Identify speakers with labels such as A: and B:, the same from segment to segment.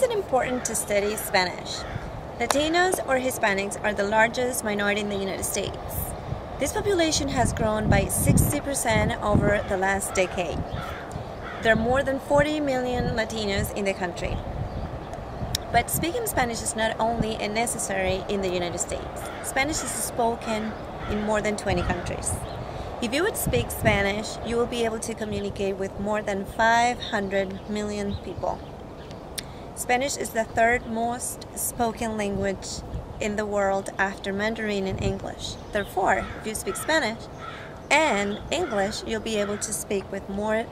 A: is it important to study Spanish? Latinos or Hispanics are the largest minority in the United States. This population has grown by 60% over the last decade. There are more than 40 million Latinos in the country. But speaking Spanish is not only necessary in the United States. Spanish is spoken in more than 20 countries. If you would speak Spanish, you will be able to communicate with more than 500 million people. Spanish is the third most spoken language in the world after Mandarin and English. Therefore, if you speak Spanish and English, you'll be able to speak with more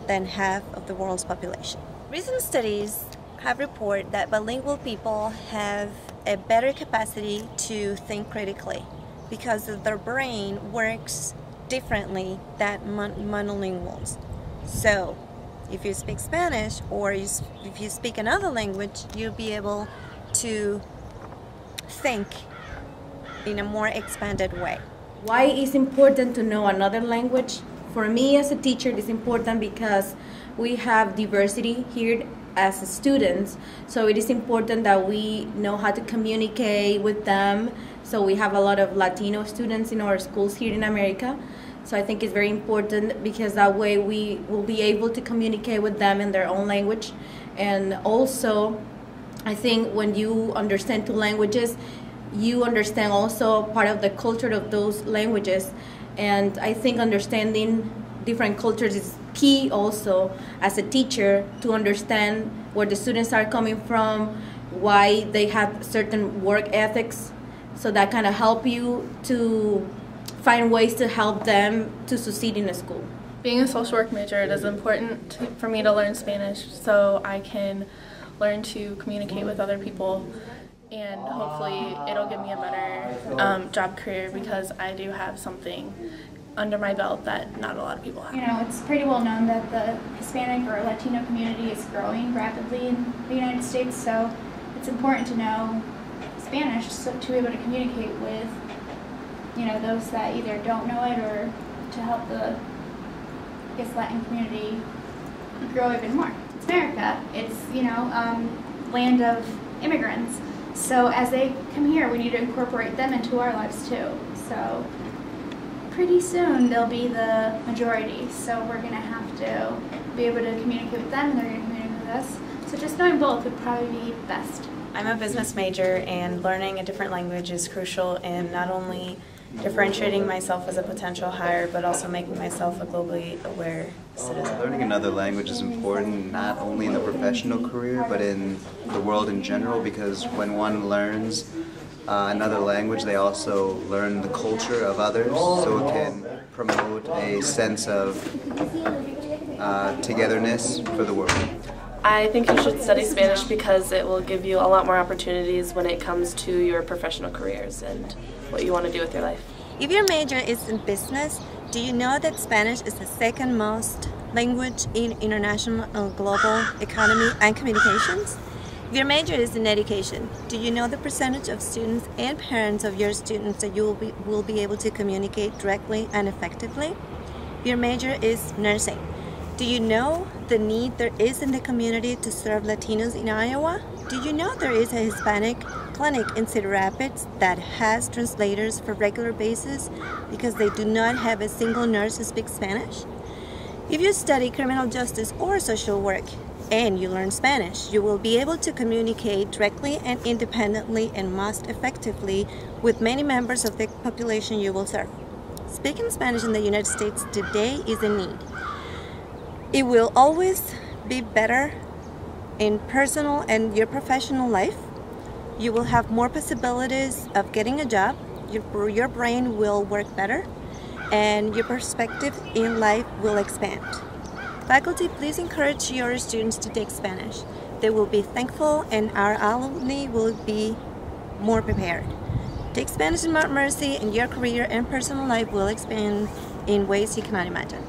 A: than half of the world's population. Recent studies have reported that bilingual people have a better capacity to think critically because their brain works differently than monolinguals. So, if you speak Spanish or if you speak another language, you'll be able to think in a more expanded way.
B: Why is important to know another language? For me as a teacher, it's important because we have diversity here as students, so it is important that we know how to communicate with them. So we have a lot of Latino students in our schools here in America. So I think it's very important because that way we will be able to communicate with them in their own language. And also, I think when you understand two languages, you understand also part of the culture of those languages. And I think understanding different cultures is key also as a teacher to understand where the students are coming from, why they have certain work ethics. So that kind of help you to find ways to help them to succeed in a school.
C: Being a social work major, it is important for me to learn Spanish so I can learn to communicate with other people, and hopefully it'll give me a better job career because I do have something under my belt that not a lot of people have.
D: You know, it's pretty well known that the Hispanic or Latino community is growing rapidly in the United States, so it's important to know Spanish so to be able to communicate with, you know, those that either don't know it or to help the, I guess, Latin community grow even more. It's America. It's, you know, land of immigrants. So as they come here, we need to incorporate them into our lives too. So pretty soon they'll be the majority. So we're going to have to be able to communicate with them and they're going to communicate with us. So just knowing both would probably be best.
E: I'm a business major, and learning a different language is crucial in not only differentiating myself as a potential hire, but also making myself a globally aware citizen.
F: Learning another language is important not only in the professional career, but in the world in general, because when one learns another language, they also learn the culture of others, so it can promote a sense of togetherness for the world.
G: I think you should study Spanish because it will give you a lot more opportunities when it comes to your professional careers and what you want to do with your life.
A: If your major is in business, do you know that Spanish is the second most language in international and global economy and communications? If your major is in education, do you know the percentage of students and parents of your students that you will be able to communicate directly and effectively? If your major is nursing, do you know the need there is in the community to serve Latinos in Iowa? Do you know there is a Hispanic clinic in Cedar Rapids that has translators for regular basis because they do not have a single nurse who speaks Spanish? If you study criminal justice or social work and you learn Spanish, you will be able to communicate directly and independently and most effectively with many members of the population you will serve. Speaking Spanish in the United States today is a need. It will always be better in personal and your professional life. You will have more possibilities of getting a job, your brain will work better, and your perspective in life will expand. Faculty, please encourage your students to take Spanish. They will be thankful and our alumni will be more prepared. Take Spanish in Mount Mercy and your career and personal life will expand in ways you cannot imagine.